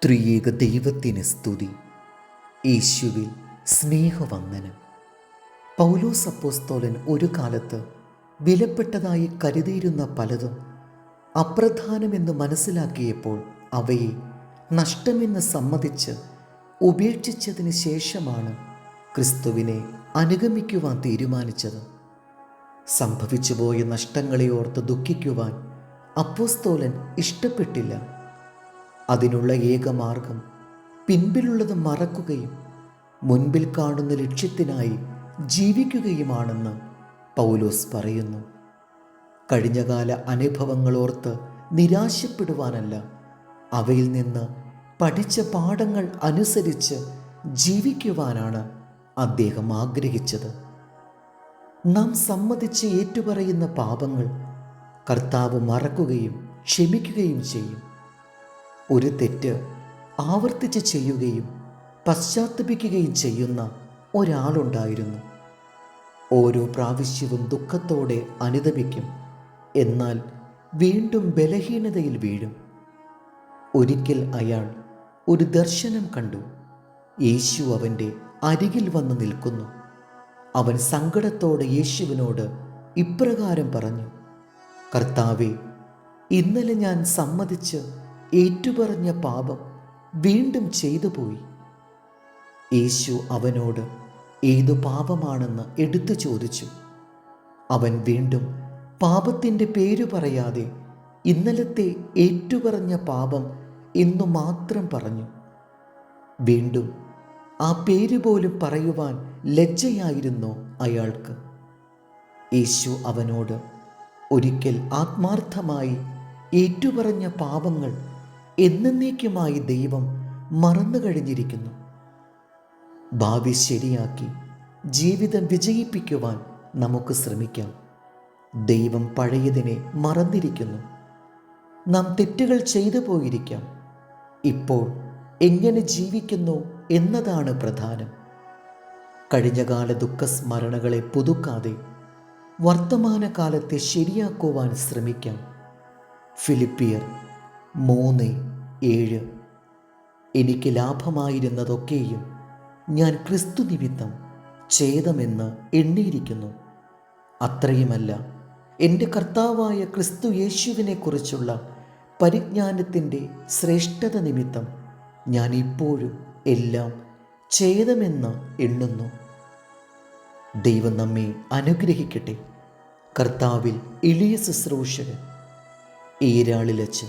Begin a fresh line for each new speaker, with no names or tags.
ത്രിയേക ദൈവത്തിന് സ്തുതി. യേശുവിൽ സ്നേഹവന്ദനം. പൗലോസ് അപ്പോസ്തലൻ ഒരു കാലത്ത് വിലപ്പെട്ടതായി കരുതിയിരുന്ന പലതും അപ്രധാനമെന്ന് മനസ്സിലാക്കിയപ്പോൾ അവയെ നഷ്ടമെന്ന് സമ്മതിച്ച് ഉപേക്ഷിച്ചതിന് ശേഷമാണ് ക്രിസ്തുവിനെ അനുഗമിക്കുവാൻ തീരുമാനിച്ചത്. സംഭവിച്ചുപോയ നഷ്ടങ്ങളെ ഓർത്ത് ദുഃഖിക്കുവാൻ അപ്പോസ്തലൻ ഇഷ്ടപ്പെട്ടില്ല. അതിനുള്ള ഏക മാർഗം പിൻപിലുള്ളത് മറക്കുകയും മുൻപിൽ കാണുന്ന ലക്ഷ്യത്തിനായി ജീവിക്കുകയുമാണെന്ന് പൗലോസ് പറയുന്നു. കഴിഞ്ഞകാല അനുഭവങ്ങളോർത്ത് നിരാശപ്പെടുവാനല്ല, അവയിൽ നിന്ന് പഠിച്ച പാഠങ്ങൾ അനുസരിച്ച് ജീവിക്കുവാനാണ് അദ്ദേഹം ആഗ്രഹിച്ചത്. നാം സമ്മതിച്ച് ഏറ്റുപറയുന്ന പാപങ്ങൾ കർത്താവ് മറക്കുകയും ക്ഷമിക്കുകയും ചെയ്യും. ഒരു തെറ്റ് ആവർത്തിച്ച് ചെയ്യുകയും പശ്ചാത്തപിക്കുകയും ചെയ്യുന്ന ഒരാളുണ്ടായിരുന്നു. ഓരോ പ്രാവശ്യവും ദുഃഖത്തോടെ അനുതപിക്കും, എന്നാൽ വീണ്ടും ബലഹീനതയിൽ വീഴും. ഒരിക്കൽ അയാൾ ഒരു ദർശനം കണ്ടു. യേശു അവൻ്റെ അരികിൽ വന്ന് നിൽക്കുന്നു. അവൻ സങ്കടത്തോടെ യേശുവിനോട് ഇപ്രകാരം പറഞ്ഞു: കർത്താവേ, ഇന്നലെ ഞാൻ സമ്മതിച്ച് ഏറ്റുപറഞ്ഞ പാപം വീണ്ടും ചെയ്തു പോയി. യേശു അവനോട് ഏതു പാപമാണെന്ന് എടുത്തു ചോദിച്ചു. അവൻ വീണ്ടും പാപത്തിൻ്റെ പേര് പറയാതെ ഇന്നലത്തെ ഏറ്റുപറഞ്ഞ പാപം എന്നു മാത്രം പറഞ്ഞു. വീണ്ടും ആ പേര് പോലും പറയുവാൻ ലജ്ജയായിരുന്നു അയാൾക്ക്. യേശു അവനോട്, ഒരിക്കൽ ആത്മാർത്ഥമായി ഏറ്റുപറഞ്ഞ പാപങ്ങൾ എന്നേക്കുമായി ദൈവം മറന്നു കഴിഞ്ഞിരിക്കുന്നു. ഭാവി ശരിയാക്കി ജീവിതം വിജയിപ്പിക്കുവാൻ നമുക്ക് ശ്രമിക്കാം. ദൈവം പഴയതിനെ മറന്നിരിക്കുന്നു. നാം തെറ്റുകൾ ചെയ്തു പോയിരിക്കാം. ഇപ്പോൾ എങ്ങനെ ജീവിക്കുന്നു എന്നതാണ് പ്രധാനം. കഴിഞ്ഞകാല ദുഃഖസ്മരണകളെ പുതുക്കാതെ വർത്തമാനകാലത്തെ ശരിയാക്കുവാൻ ശ്രമിക്കാം. ഫിലിപ്പിയർ 3:7. എനിക്ക് ലാഭമായിരുന്നതൊക്കെയും ഞാൻ ക്രിസ്തു നിമിത്തം ഛേദമെന്ന് എണ്ണിയിരിക്കുന്നു. അത്രയുമല്ല, എൻ്റെ കർത്താവായ ക്രിസ്തു യേശുവിനെക്കുറിച്ചുള്ള പരിജ്ഞാനത്തിൻ്റെ ശ്രേഷ്ഠത നിമിത്തം ഞാൻ ഇപ്പോഴും എല്ലാം ഛേദമെന്ന് എണ്ണുന്നു. ദൈവം നമ്മെ അനുഗ്രഹിക്കട്ടെ. കർത്താവിൽ എളിയ ശുശ്രൂഷകൻ, ഈരാളിലച്ച്.